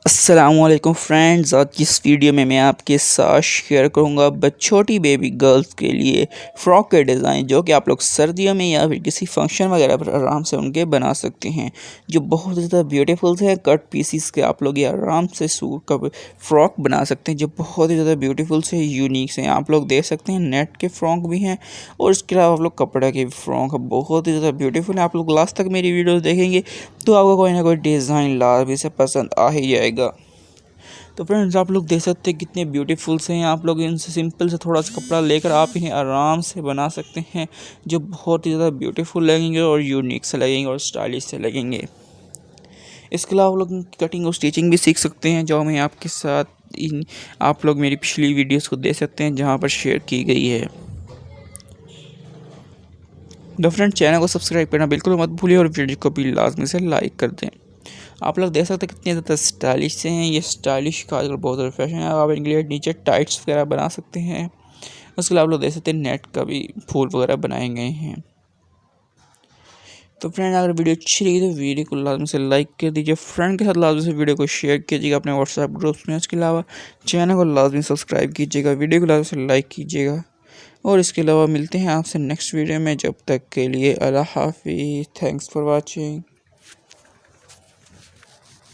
अस्सलामुअलैकुम फ्रेंड्स, आज की इस वीडियो में मैं आपके साथ शेयर करूंगा छोटी बेबी गर्ल्स के लिए फ़्रॉक के डिज़ाइन जो कि आप लोग सर्दियों में या फिर किसी फंक्शन वगैरह पर आराम से उनके बना सकते हैं, जो बहुत ज़्यादा ब्यूटीफुल है। कट पीसीस के आप लोग ये आराम से सूट का फ़्रॉक बना सकते हैं जो बहुत ही ज़्यादा ब्यूटीफुल से यूनिक से आप लोग देख सकते हैं। नेट के फ़्रॉक भी हैं और इसके अलावा आप लोग कपड़े के फ़्रॉक बहुत ही ज़्यादा ब्यूटीफुल है। आप लोग लास्ट तक मेरी वीडियोज़ देखेंगे तो आपको कोई ना कोई डिज़ाइन लाजमी से पसंद आ ही जाएगा। तो फ्रेंड्स, आप लोग देख सकते हैं कितने ब्यूटीफुल से हैं। आप लोग इनसे सिंपल से थोड़ा सा कपड़ा लेकर आप इन्हें आराम से बना सकते हैं जो बहुत ही ज़्यादा ब्यूटीफुल लगेंगे और यूनिक से लगेंगे और स्टाइलिश से लगेंगे। इसके अलावा आप लोग कटिंग और स्टिचिंग भी सीख सकते हैं जो मैं आपके साथ आप लोग मेरी पिछली वीडियोस को देख सकते हैं जहां पर शेयर की गई है। तो फ्रेंड, चैनल को सब्सक्राइब करना बिल्कुल मत भूलिए और वीडियो को भी लाजमी से लाइक कर दें। आप लोग देख सकते हैं कितने ज़्यादा स्टाइलिश से हैं। ये स्टाइलिश का आजकल बहुत ज़्यादा फैशन है। आप इनके लिए नीचे टाइट्स वगैरह बना सकते हैं। उसके अलावा आप लोग देख सकते हैं नेट का भी फूल वगैरह बनाए गए हैं। तो फ्रेंड, अगर वीडियो अच्छी लगी तो वीडियो को लाजमी से लाइक कर दीजिए। फ्रेंड के साथ लाजमी से वीडियो को शेयर कीजिएगा अपने व्हाट्सएप ग्रुप्स में। उसके अलावा चैनल को लाजमी सब्सक्राइब कीजिएगा, वीडियो को लाजमी से लाइक कीजिएगा। और इसके अलावा मिलते हैं आपसे नेक्स्ट वीडियो में। जब तक के लिए अल्लाह हाफिज़। Thanks for watching.